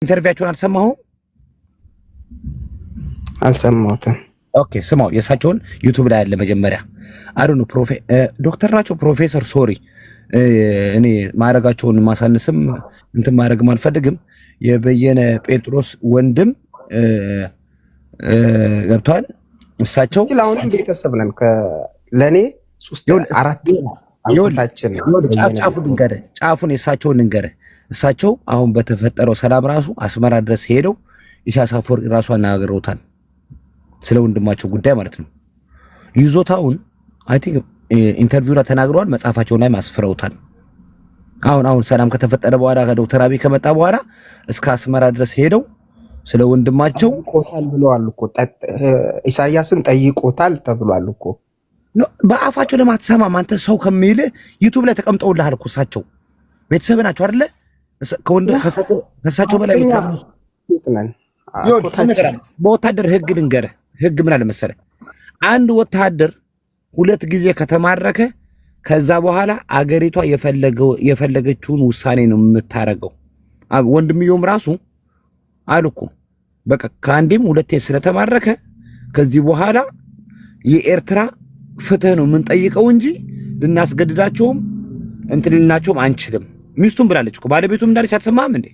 ኢንተርቪያቸውን አልሰማሁም? አልሰማሁትም። ኦኬ ስማው፣ የእሳቸውን ዩቲዩብ ላይ ያለ መጀመሪያ አሩኑ ዶክተር ናቸው ፕሮፌሰር ሶሪ እኔ ማረጋቸውን ማሳነስም እንትን ማድረግም አልፈልግም። የበየነ ጴጥሮስ ወንድም ገብቷል። እሳቸው አሁንም ቤተሰብ ነን። ለእኔ 3-4 አባታችን ጫፉን የእሳቸውን ልንገርህ። እሳቸው አሁን በተፈጠረው ሰላም ራሱ አስመራ ድረስ ሄደው ኢሳያስ አፈወርቂ ራሱ አናግረውታል፣ ስለ ወንድማቸው ጉዳይ ማለት ነው። ይዞታውን አይ ቲንክ ኢንተርቪው ላይ ተናግረዋል፣ መጽሐፋቸውን ላይ ማስፍረውታል። አሁን ሰላም ከተፈጠረ በኋላ ከዶክተር አብይ ከመጣ በኋላ እስከ አስመራ ድረስ ሄደው ስለ ወንድማቸው ጠይቆታል ብለዋል እኮ። ኢሳያስን ጠይቆታል ተብሏል እኮ። በአፋቸው ለማትሰማም አንተ ሰው ከሚልህ ዩቲዩብ ላይ ተቀምጠውልሃል እኮ። እሳቸው ቤተሰብ ናቸው አይደለ? ከእሳቸው በላይ በወታደር ህግ ልንገርህ። ህግ ምን አለ መሰለህ? አንድ ወታደር 2 ጊዜ ከተማረከ ከዛ በኋላ አገሪቷ የፈለገችውን ውሳኔ ነው የምታረገው። ወንድምየውም ራሱ አሉ እኮ በቃ ከአንዴም 2 ስለተማረከ ከዚህ በኋላ የኤርትራ ፍትህ ነው የምንጠይቀው እንጂ ልናስገድዳቸውም እንትን ልናቸውም አንችልም። ሚስቱም ብላለች እኮ ባለቤቱም እንዳለች አትሰማህም እንዴ?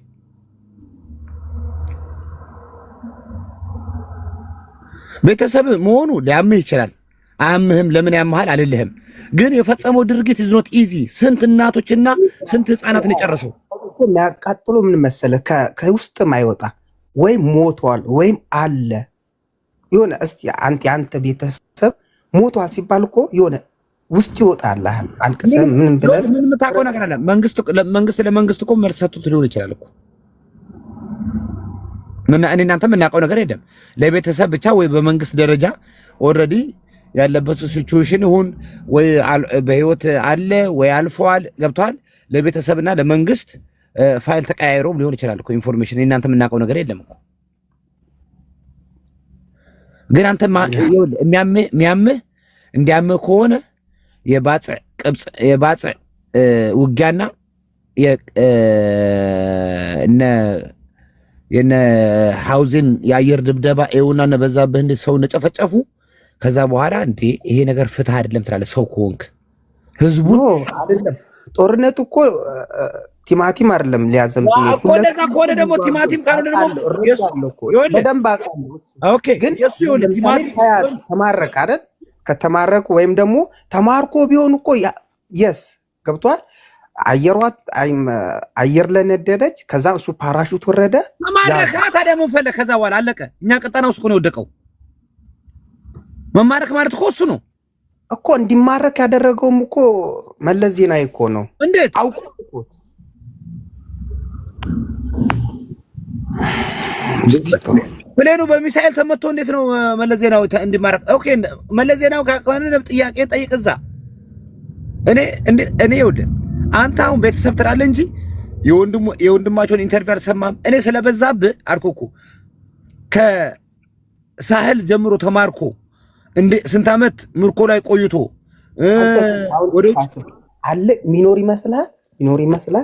ቤተሰብ መሆኑ ሊያምህ ይችላል። አያምህም። ለምን ያመሃል አልልህም፣ ግን የፈጸመው ድርጊት is not easy። ስንት እናቶችና ስንት ህፃናትን የጨረሰው እኮ የሚያቃጥሎ ምን መሰለህ? ከውስጥም አይወጣ ወይም ሞቷል ወይም አለ የሆነ እስቲ አንተ ቤተሰብ ሞቷል ሲባል እኮ የሆነ ውስጥ ይወጣል። አልቅሰህ ምን ብለህ ምን የምታውቀው ነገር አለ? መንግስት እኮ መልስ ሰጥቶት ሊሆን ይችላል እኮ። እኔ እናንተ የምናውቀው ነገር የለም። ለቤተሰብ ብቻ ወይ በመንግስት ደረጃ ኦልሬዲ ያለበት ሲቹዌሽን ይሁን ወይ በህይወት አለ ወይ አልፏል፣ ገብቷል። ለቤተሰብና ለመንግስት ፋይል ተቀያይሮም ሊሆን ይችላል እኮ ኢንፎርሜሽን። እናንተ የምናውቀው ነገር የለም እኮ። ግን አንተ የሚያምህ እንዲያምህ ከሆነ የባጽ ውጊያና የነ ሐውዜን የአየር ድብደባ ኤውና በዛብህ እንደ ሰው ነጨፈጨፉ። ከዛ በኋላ እንዴ ይሄ ነገር ፍትህ አይደለም ትላለህ። ሰው ከሆንክ ህዝቡ አይደለም። ጦርነቱ እኮ ቲማቲም አይደለም ሊያዘም ሁለታ ከሆነ ደግሞ ቲማቲም ካልሆነ ደግሞ በደንብ አውቃለሁ። ኦኬ ግን የሱ ይኸውልህ ቲማቲም ተማረክ አይደል? ከተማረኩ ወይም ደግሞ ተማርኮ ቢሆን እኮ የስ ገብቷል። አየር ለነደደች፣ ከዛ እሱ ፓራሹት ወረደ። መማረክ ታዲያ ምን ፈለግ? ከዛ በኋላ አለቀ። እኛ ቀጠናው እሱ ነው የወደቀው። መማረክ ማለት እኮ እሱ ነው እኮ። እንዲማረክ ያደረገውም እኮ መለስ ዜናዊ እኮ ነው። እንዴት አውቆ ብሌኑ በሚሳኤል ተመቶ እንዴት ነው መለስ ዜናዊ እንዲማረክ? ኦኬ መለስ ዜናዊ ከሆነ ጥያቄ ጠይቅ እዛ። እኔ ይኸውልህ አንተ አሁን ቤተሰብ ትላለህ እንጂ የወንድማቸውን ኢንተርቪው አልሰማም። እኔ ስለበዛብህ አልኩህ እኮ ከሳህል ጀምሮ ተማርኮ ስንት ዓመት ምርኮ ላይ ቆይቶ ወደ አለ ሚኖር ይመስላል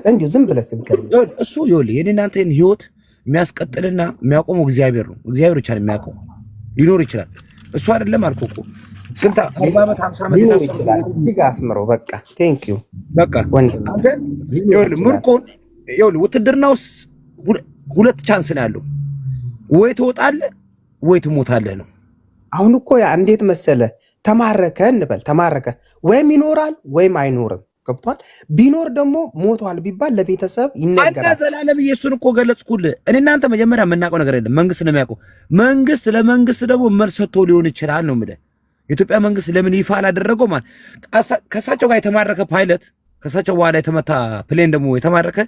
እንዴ? ዝም ብለህ ስንከር እሱ ይኸውልህ የኔ እናንተን ህይወት የሚያስቀጥልና የሚያቆመው እግዚአብሔር ነው። እግዚአብሔር ብቻ ነው የሚያውቀው። ሊኖር ይችላል እሱ አይደለም አልኩህ እኮ ስንት 40 ዓመት 50 ዓመት ይታሰራል። አስምረው በቃ ቴንክ ዩ በቃ ይኸውልህ ምርኮን ይኸውልህ ውትድርናውስ 2 ቻንስ ነው ያለው። ወይ ትወጣለህ ወይ ትሞታለህ ነው። አሁን እኮ ያ እንዴት መሰለ ተማረከ እንበል ተማረከ ወይም ይኖራል ወይም አይኖርም። ገብቷል። ቢኖር ደግሞ ሞቷል ቢባል ለቤተሰብ ይነገራል። ዘላለም ኢየሱስን እኮ ገለጽኩልህ። እኔ እናንተ መጀመሪያ የምናውቀው ነገር የለም። መንግስት ነው የሚያውቀው። ለመንግስት ደግሞ መልስ ሰጥቶ ሊሆን ይችላል ነው የምልህ። የኢትዮጵያ መንግስት ለምን ይፋ አላደረገው? ማለት ከሳቸው ጋር የተማረከ ፓይለት ከሳቸው በኋላ የተመታ ፕሌን ደግሞ የተማረከ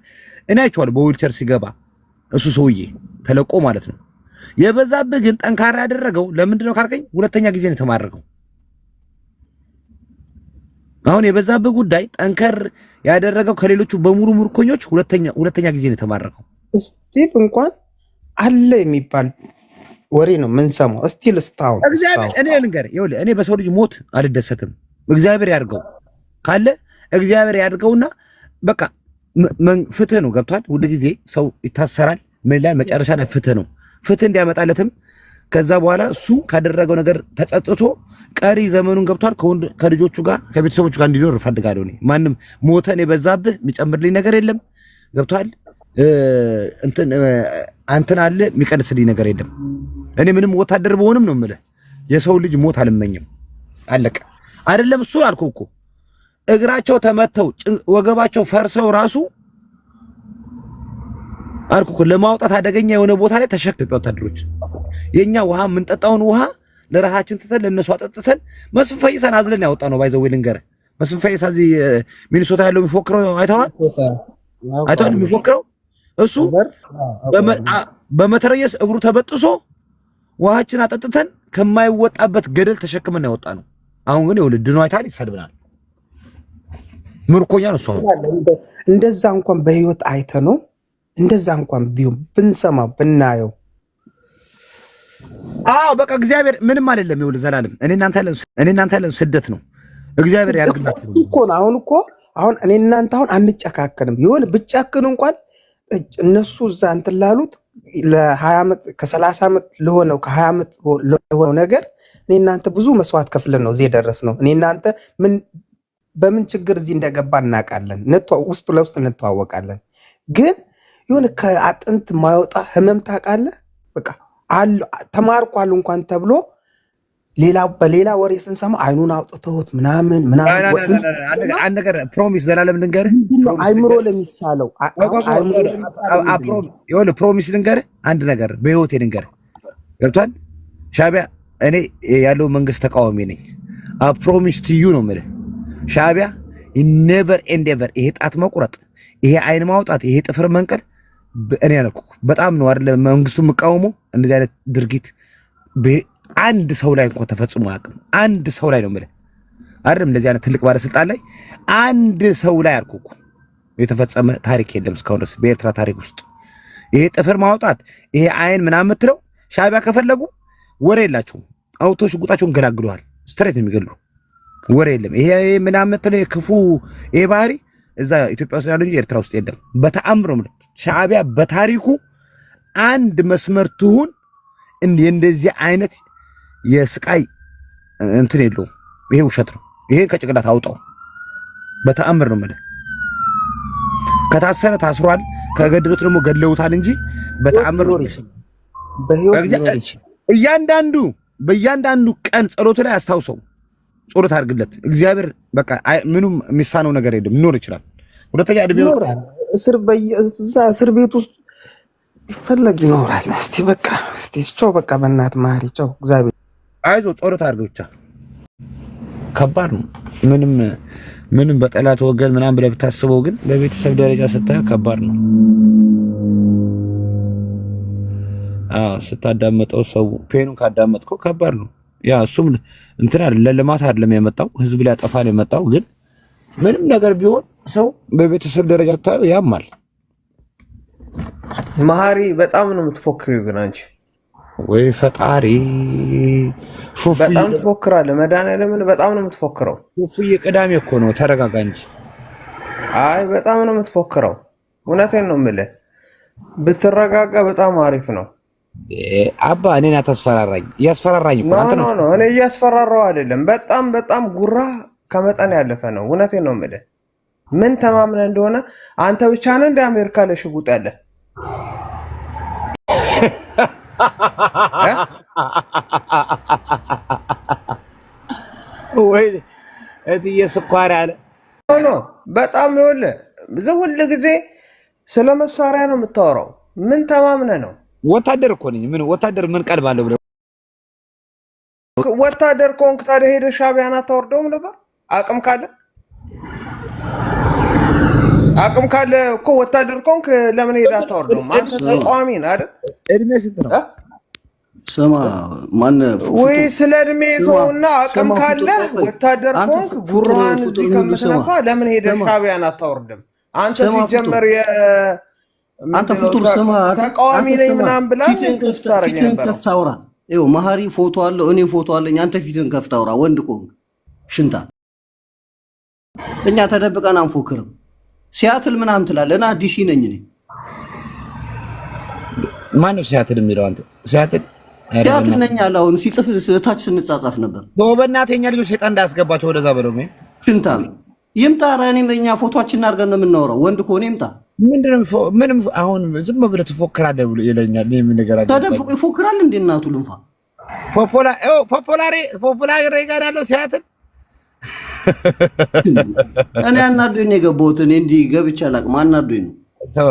እኔ አይቼዋለሁ በዊልቸር ሲገባ እሱ ሰውዬ ተለቆ ማለት ነው። የበዛብህ ግን ጠንካራ ያደረገው ለምንድን ነው ካልከኝ 2ኛ ጊዜ ነው የተማረከው። አሁን የበዛብህ ጉዳይ ጠንከር ያደረገው ከሌሎቹ በሙሉ ምርኮኞች 2ኛ ጊዜ ነው የተማረከው። ስቲል እንኳን አለ የሚባል ወሬ ነው የምንሰማው። ስቲል ስታውን እኔ ልንገርህ ይኸውልህ እኔ በሰው ልጅ ሞት አልደሰትም። እግዚአብሔር ያድርገው ካለ እግዚአብሔር ያድርገውና በቃ ፍትህ ነው። ገብቷል። ሁሉ ጊዜ ሰው ይታሰራል ምን ላይ መጨረሻ ላይ ፍትህ ነው። ፍትህ እንዲያመጣለትም ከዛ በኋላ እሱ ካደረገው ነገር ተጸጽቶ ቀሪ ዘመኑን ገብቷል ከልጆቹ ጋር ከቤተሰቦቹ ጋር እንዲኖር እፈልጋለሁ። እኔ ማንም ሞተን የበዛብህ የሚጨምርልኝ ነገር የለም። ገብቷል። አንተን አለ የሚቀንስልኝ ነገር የለም። እኔ ምንም ወታደር በሆንም ነው የምልህ የሰው ልጅ ሞት አልመኝም። አለቀ። አይደለም እሱ አልኩህ እኮ እግራቸው ተመተው ወገባቸው ፈርሰው ራሱ አልኩህ ለማውጣት አደገኛ የሆነ ቦታ ላይ ተሸክተው ወታደሮች የኛ ውሃ የምንጠጣውን ውሃ ለራሳችን ትተን ለነሱ አጠጥተን መስፍን ፈይሳን አዝለን ያወጣ ነው። ባይዘው ልንገርህ መስፍን ፈይሳ እዚህ ሚኒሶታ ያለው የሚፎክረው አይተዋል የሚፎክረው እሱ በመተረየስ እግሩ ተበጥሶ ውሃችን አጠጥተን ከማይወጣበት ገደል ተሸክመን ያወጣ ነው። አሁን ግን ይኸውልህ ድኖ አይታል ይሰድብናል። ምርኮኛ ነው እሱ። እንደዛ እንኳን በህይወት አይተ ነው እንደዛ እንኳን ቢሆን ብንሰማው ብናየው በቃ እግዚአብሔር ምንም አይደለም። ይኸውልህ ዘላለም እኔ እናንተ ያለን ስደት ነው። እግዚአብሔር ያርግላችሁ እኮ ነው። አሁን እኔ እናንተ አሁን አንጨካከንም። ይሁን ብጨክን እንኳን እነሱ እዛ እንትን ላሉት ለ20 ዓመት ከ30 ዓመት ለሆነው ከ20 ዓመት ለሆነው ነገር እኔ እናንተ ብዙ መስዋዕት ከፍለን ነው እዚህ የደረስነው። እኔ እናንተ በምን ችግር እዚህ እንደገባ እናውቃለን። ውስጥ ለውስጥ እንተዋወቃለን። ግን ይሁን ከአጥንት ማይወጣ ህመም ታውቃለህ። በቃ ተማርኳል እንኳን ተብሎ በሌላ ወሬ ስንሰማ አይኑን አውጥተውት ምናምን አንድ ነገር ፕሮሚስ ዘላለም ልንገርህ፣ አይምሮ ለሚሳለው ፕሮሚስ ልንገርህ፣ አንድ ነገር በህይወቴ ልንገርህ። ገብቷል። ሻዕቢያ እኔ ያለው መንግስት ተቃዋሚ ነኝ። ፕሮሚስ ቲዩ ነው የምልህ። ሻዕቢያ ኔቨር ኤንድ ኤቨር ይሄ ጣት መቁረጥ፣ ይሄ አይን ማውጣት፣ ይሄ ጥፍር መንቀል እኔ ያልኩህ በጣም ነው አይደለ መንግስቱ የምቃወመው። እንደዚህ አይነት ድርጊት አንድ ሰው ላይ እንኳን ተፈጽሞ አያውቅም። አንድ ሰው ላይ ነው የምልህ አይደለም እንደዚህ አይነት ትልቅ ባለስልጣን ላይ አንድ ሰው ላይ አልኩህ እኮ የተፈጸመ ታሪክ የለም እስካሁን ድረስ በኤርትራ ታሪክ ውስጥ። ይሄ ጥፍር ማውጣት፣ ይሄ አይን ምናምን የምትለው ሻዕቢያ ከፈለጉ ወሬ የላቸውም። አውቶ ሽጉጣቸውን ገላግለዋል። ስትሬት ነው የሚገሉ። ወሬ የለም። ይሄ ምናምን የምትለው ክፉ ይሄ ባህሪ እዛ ኢትዮጵያ ውስጥ ያለው እንጂ ኤርትራ ውስጥ የለም። በተአምር ነው ሻዕቢያ በታሪኩ አንድ መስመር ትሁን እንደዚህ አይነት የስቃይ እንትን የለውም። ይሄ ውሸት ነው። ይሄ ከጭቅላት አውጣው። በተአምር ነው የምልህ። ከታሰረ ታስሯል፣ ከገደሉት ደግሞ ገድለውታል እንጂ በተአምር ነው ይችላል። በእያንዳንዱ ቀን ጸሎት ላይ አስታውሰው፣ ጸሎት አድርግለት። እግዚአብሔር በቃ ምንም የሚሳነው ነገር የለም። ሊኖር ይችላል። ሁለተኛ እድሜው እስር ቤት ውስጥ ይፈለግ ይኖራል። እስቲ ቻው በቃ በእናትህ ማሪ ቻው። እግዚአብሔር አይዞህ ጸሎት አድርግ ብቻ። ከባድ ነው። ምንም በጠላት ወገን ምናምን ብለህ ብታስበው ግን በቤተሰብ ደረጃ ስታየው ከባድ ነው። ስታዳመጠው ሰው ፔኑን ካዳመጥከው ከባድ ነው። ያ እሱም እንትን አይደለም ለልማት አይደለም የመጣው ህዝብ ሊያጠፋ ነው የመጣው። ግን ምንም ነገር ቢሆን ሰው በቤተሰብ ደረጃ ታየው ያማል። መሀሪ በጣም ነው የምትፎክሪው ግን አንቺ ወይ ፈጣሪ በጣም ትፎክራለህ። መድኃኒዓለምን በጣም ነው የምትፎክረው። ፉፉዬ ቅዳሜ እኮ ነው። ተረጋጋ እንጂ። አይ በጣም ነው የምትፎክረው። እውነቴን ነው የምልህ። ብትረጋጋ በጣም አሪፍ ነው። አባ እኔን አታስፈራራኝ። እያስፈራራኝ እኮ አንተ ነው። እኔ እያስፈራራው አይደለም። በጣም ጉራ ከመጠን ያለፈ ነው። እውነቴን ነው የምልህ። ምን ተማምነህ እንደሆነ አንተ ብቻ ነህ እንደ አሜሪካ ለሽጉጥ ያለ ወይ እትዬ ስኳር አለ በጣም ይኸውልህ፣ ሁል ጊዜ ስለ መሳሪያ ነው የምታወራው። ምን ተማምነህ ነው? ወታደር እኮ ነኝ። ምን ወታደር ምን ቀልብ አለው ብለህ ወታደር ከሆንክ ታዲያ ሄደህ ሻዕቢያን አታወርደውም ነበር? አቅም ካለ እኮ ወታደር ከሆንክ ለምን ሄደህ አታወርደውም? አንተ ተቃዋሚ ነህ አይደል? እድሜ ስንት ነው? ስማ ማን ወይ ስለ እድሜ ተውና፣ አቅም ካለ ወታደር ከሆንክ ጉራን እዚህ ከምትነፋ ለምን ሄደህ ሻዕቢያን አታወርድም? አንተ ሲጀመር አንተ ፍጡር ስማ ተቃዋሚ ነኝ ምናምን ብላ ትስታረኝ ነበር። ከፍታውራ ይኸው መሀሪ ፎቶ አለው፣ እኔ ፎቶ አለኝ። አንተ ፊትን ከፍታውራ ወንድ ከሆንክ ሽንታ። እኛ ተደብቀን አንፎክርም። ሲያትል ምናምን ትላለህ እና ዲሲ ነኝ እኔ ማነው ሲያትል የሚለው? አንተ ሲያትል ሲያትል ነኝ አለ። አሁን ሲጽፍ ታች ስንጻጻፍ ነበር። በእናትህ ልጆች ሰይጣን እንዳያስገባቸው ወደዛ በለው። ሽንታም ይምጣ። እኔም እኛ ፎቶአችንን አድርገን ነው የምናወራው። ወንድ ከሆነ ይምጣ። ምንም አሁን ዝም ብለህ ትፎክራለህ ብሎ ይለኛል። እኔ ምን ነገር አገባኝ? ተደብቆ ይፎክራል እንዴ እናቱ ልንፋ። ፖፖላሪ ጋር ያለው ሲያትል እኔ አናዶኝ ነው የገባሁት። እኔ እንዲህ ገብቼ አላውቅም። አናዶኝ ነው። ተው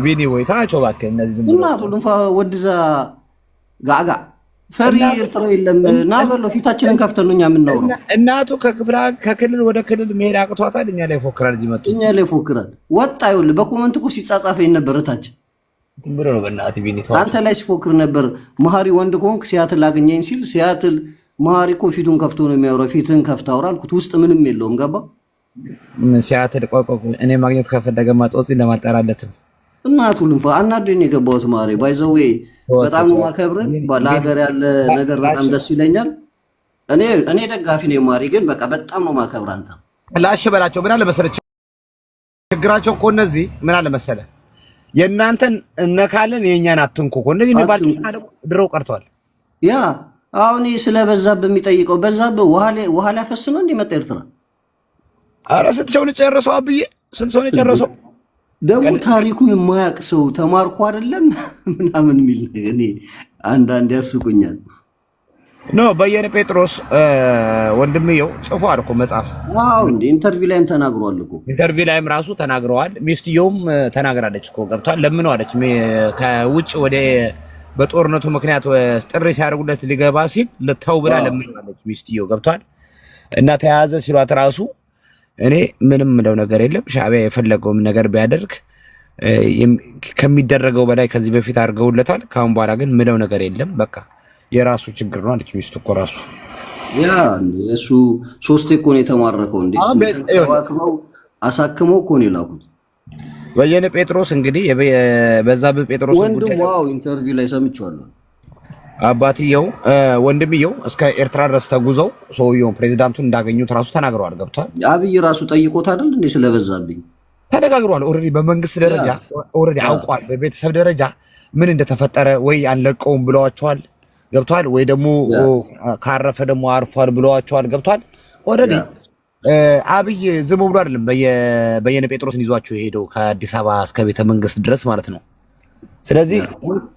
ቢኒ ወይ ታቸው እባክህ። እነዚህ ዝም ብሎ እናቱ ልንፋ ወድዛ ጋጋ ፈሪ ኤርትራ የለም እና በለው ፊታችንን ከፍተን ነው እኛ የምናወራው። እናቱ ከክልል ወደ ክልል መሄድ አቅቷታል። እኛ ላይ ፎክራል። እዚህ መጥቶ እኛ ላይ ፎክራል። ወጣ ይኸውልህ በኮመንት እኮ ሲጻጻፈኝ ነበር ታች ዝም ብሎ ነው። በእናትህ ቢኒ ተው። አንተ ላይ ሲፎክር ነበር። መሀሪ ወንድ ከሆንክ ሲያትል አገኘኝ ሲል ሲያትል መሀሪ እኮ ፊቱን ከፍቶ ነው የሚያወራው። ፊትን ከፍታ አውራ አልኩት። ውስጥ ምንም የለውም። ገባ ሲያትል ቆቆ እኔ ማግኘት ከፈለገ ማጽወጽ ለማጠራለትም እናቱ ልንፋ አናዶኝ ነው የገባሁት። መሀሪ ባይዘዌ በጣም ነው ማከብረን። ለሀገር ያለ ነገር በጣም ደስ ይለኛል። እኔ ደጋፊ ነኝ መሀሪ፣ ግን በቃ በጣም ነው ማከብር። አንተ ላሽ በላቸው። ምን አለ መሰለህ ችግራቸው እኮ እነዚህ ምን አለ መሰለህ የእናንተን እነካለን የእኛን አትንኩ እኮ እነዚህ የሚባል ድሮው ቀርቷል። ያ አሁን ስለበዛብህ የሚጠይቀው በዛብህ ውሃ ሊያፈስ ነው እንዲመጣ ኤርትራ። ኧረ ስንት ሰው ነው የጨረሰው? አብዬ ስንት ሰው ነው የጨረሰው? ደግሞ ታሪኩን የማያውቅ ሰው ተማርኩ አይደለም ምናምን የሚል እኔ አንዳንድ ያስቁኛል። ኖ በየነ ጴጥሮስ ወንድምየው ጽፏል እኮ መጽሐፍ። አዎ እንዴ ኢንተርቪው ላይም ተናግሯል እኮ። ኢንተርቪው ላይም ራሱ ተናግረዋል። ሚስትየውም ተናግራለች እኮ ገብቷል። ለምን አለች ከውጭ ወደ በጦርነቱ ምክንያት ጥሪ ሲያደርጉለት ሊገባ ሲል ልተው ብላ ለምን አለች ሚስትየው ገብቷል። እና ተያያዘ ሲሏት ራሱ እኔ ምንም ምለው ነገር የለም። ሻዕቢያ የፈለገውም ነገር ቢያደርግ ከሚደረገው በላይ ከዚህ በፊት አድርገውለታል። ካሁን በኋላ ግን ምለው ነገር የለም። በቃ የራሱ ችግር ነው አለች ሚስቱ እኮ ራሱ። ያ እሱ ሶስቴ እኮ ነው የተማረከው እንዴ ተዋክመው አሳክመው እኮ ነው የላኩት። በየነ ጴጥሮስ እንግዲህ በዛብህ ጴጥሮስ ወንድም ዋው ኢንተርቪው ላይ ሰምቼዋለሁ። አባትየው ወንድምየው እስከ ኤርትራ ድረስ ተጉዘው ሰውየው ፕሬዚዳንቱን እንዳገኙት ራሱ ተናግረዋል። ገብቷል። አብይ ራሱ ጠይቆት አይደል እንዴ ስለበዛብኝ ተነጋግሯል። ኦልሬዲ በመንግስት ደረጃ ኦልሬዲ አውቋል። በቤተሰብ ደረጃ ምን እንደተፈጠረ ወይ አንለቀውም ብለዋቸዋል። ገብቷል። ወይ ደግሞ ካረፈ ደግሞ አርፏል ብለዋቸዋል። ገብቷል። ኦልሬዲ አብይ ዝም ብሎ አይደለም በየነ ጴጥሮስን ይዟቸው የሄደው ከአዲስ አበባ እስከ ቤተ መንግስት ድረስ ማለት ነው። ስለዚህ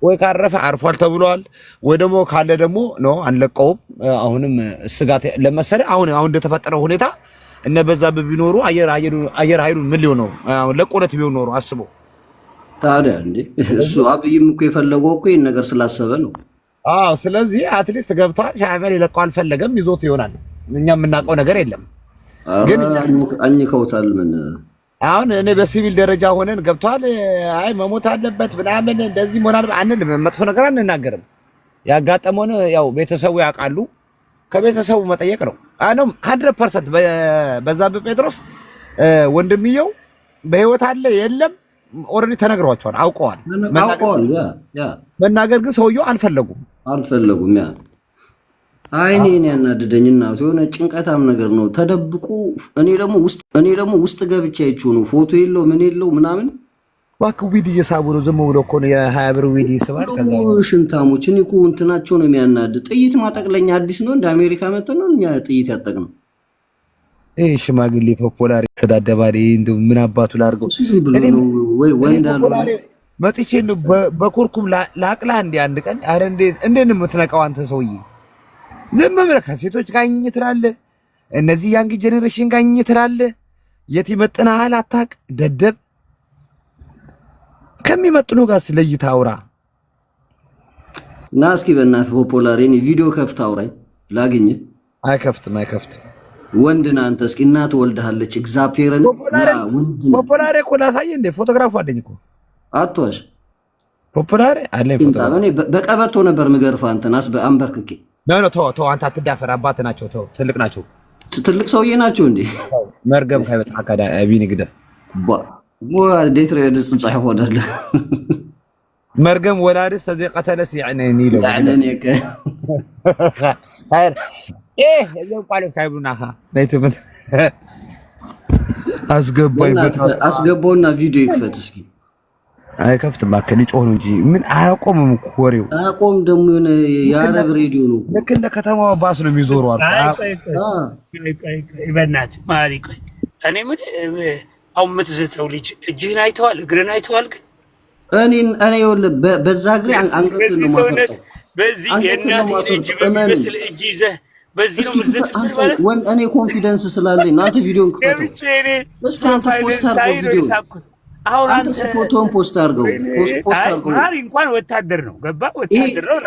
ወይ ካረፈ አርፏል ተብሏል፣ ወይ ደግሞ ካለ ደግሞ ነው አንለቀውም። አሁንም ስጋት ለመሰለ አሁን እንደተፈጠረው ሁኔታ እነ በዛብህ ቢኖሩ አየር ኃይሉ ምን ሊሆን ነው? ለቆለት ቢሆን ኖሮ አስበው ታዲያ እንዴ። እሱ አብይም እኮ የፈለገው እኮ ይሄን ነገር ስላሰበ ነው። አዎ ስለዚህ አትሊስት ገብቷል። ሻዕቢያ ሊለቀው አልፈለገም፣ ይዞት ይሆናል። እኛ የምናውቀው ነገር የለም። ግን አኝከውታል። ምን አሁን እኔ በሲቪል ደረጃ ሆነን ገብቷል። አይ መሞት አለበት ምናምን እንደዚህ ሆናል አንልም። መጥፎ ነገር አንናገርም። ያጋጠመውን ያው ቤተሰቡ ያውቃሉ። ከቤተሰቡ መጠየቅ ነው። አሁንም 100% በዛብህ ጴጥሮስ ወንድምየው በህይወት አለ የለም ኦልሬዲ ተነግሯቸዋል፣ አውቀዋል። መናገር ግን ሰውየው አልፈለጉም። ያ አይኔን ያናደደኝ እናቱ የሆነ ጭንቀታም ነገር ነው ተደብቆ። እኔ ደግሞ ውስጥ ገብቼ አይቼው ነው። ፎቶ የለው ምን የለው ምናምን እባክህ ዊድ እየሳቡ ነው። ዝም ብሎ እኮ ነው የ20 ብር ዊድ ይስባል። ከዛ ሽንታሞች እኔ እኮ እንትናቸው ነው የሚያናድ። ጥይት ማጠቅለኛ አዲስ ነው እንደ አሜሪካ መጥቶ ነው እኛ ጥይት ያጠቅነው። ይሄ ሽማግሌ ፖፖላሪ ተዳደባሪ እንደው ምን አባቱ ላድርገው ወይ ወንድ አለ መጥቼ በኩርኩም ላቅላ እንደ አንድ ቀን አረ እንዴት ነው የምትነቃው አንተ ሰውዬ? ዝም ብለህ ከሴቶች ጋር ትላለህ፣ እነዚህ ያንግ ጄኔሬሽን ጋር ትላለህ። የት ይመጥናሃል አታውቅ ደደብ። ከሚመጥኑ ጋር ስለይታ አውራ እና እስኪ በእናትህ ፖፖላሪ እኔ ቪዲዮ ከፍተህ አውራኝ ላግኝ። አይከፍትም ወንድ ነህ አንተ። እስኪ እናት ወልደሃለች እግዚአብሔርን ፖፖላሪ እኮ ላሳየህ እንደ ፎቶግራፍ አለኝ እኮ አትዋሽ። ፖፖላሪ አለኝ ፎቶግራፍ። እኔ በቀበቶ ነበር ምገርፍህ አንተን አንበርክኬ። ተው አንተ አትዳፈር። አባት ናቸው። ተው ትልቅ ናቸው። ትልቅ ሰውዬ ናቸው እንዴ? መርገም ካይበጽ አካዳ አቢኒ ግደ ዴት ረድስ ጽሐፍ ወደለ መርገም ወላድስ ተዘቀተለስ ያዕነኒ ሎ ያዕነኒከ ሃይር የለም ቃሎት ካይብሩናኻ ነይትምን አስገባውና ቪዲዮ ይክፈት እስኪ። አይከፍትም እባክህ ሊጮህ ነው እንጂ ምን አያቆምም እኮ ወሬው አቆም ደግሞ የሆነ የአረብ ሬዲዮ ነው እኮ ልክ እንደ ከተማዋ ባስ ነው የሚዞሩ አሉ። በእናትህ ማሪ ቆይ እኔ ምን አሁን የምትዝተው ልጅ እጅህን አይተዋል እግርህን አይተዋል ግን እኔ ይኸውልህ በዛ እግሬ አንገት ነው ማለት በዚህ የእናትህን እጅ በሚመስል እጅ ይዘህ በዚህ ነው የምትዘተው ማለት እኔ ኮንፊደንስ ስላለኝ ነው። አንተ ቪዲዮን ክፈተው እስኪ አንተ ፖስት አድርገው ቪዲዮ አሁን አንተ ፎቶን ፖስት አድርገው ማሪ እንኳን ወታደር ነው ገባ ወታደር ነው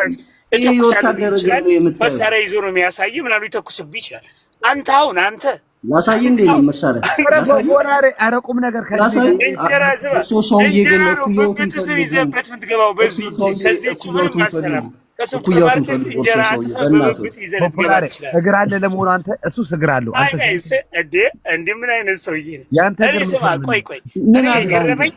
መሳሪያ ይዞ ነው የሚያሳይ ምናምን ሊተኩስብህ ይችላል። አንተ አሁን አንተ ላሳይ እንዴ ነው መሳሪያ አረቁም ነገር እንጀራ ዝባ ሰውዬ ግን ኩዮቱን ይዘህበት የምትገባው በዚህ ከዚህ ምንም አሰራም ከሱፐርማርኬት እንጀራ በብት ይዘህ ልትገባ ትችላለህ። እግር አለ ለመሆኑ አንተ እሱስ እግር አለው አንተ እንደ ምን አይነት ሰውዬ ነው? ያንተ እኔ ስማ ቆይ እኔ የገረመኝ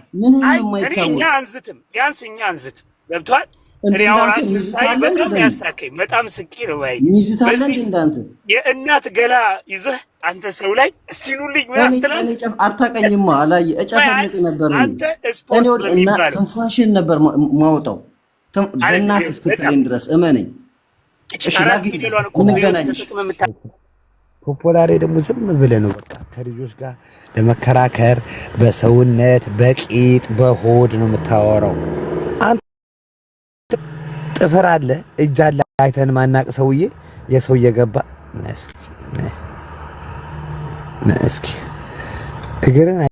እኛ አንዝትም ቢያንስ እኛ አንዝትም ገብቶሃል። እኔ አሁን አንተ ሳይ በጣም ያሳከኝ በጣም ስቄ ነው ባይ ሚዝታለን እንዳንተ የእናት ገላ ይዘህ አንተ ሰው ላይ እስቲ ኑልኝ ምን አትላለህ? አታውቀኝማ አላየ እጨፈልቅ ነበር አንተ ስፖርት በሚባለው ትንፋሽን ነበር ማውጣው በእናት እስክትለኝ ድረስ እመነኝ። ፖፖላሬ ደግሞ ዝም ብለህ ነው በቃ ከልጆች ጋር ለመከራከር በሰውነት በቂጥ በሆድ ነው የምታወራው። አንተ ጥፍር አለ እጅ አለ አይተን ማናቅ ሰውዬ የሰው እየገባ እስኪ እግርን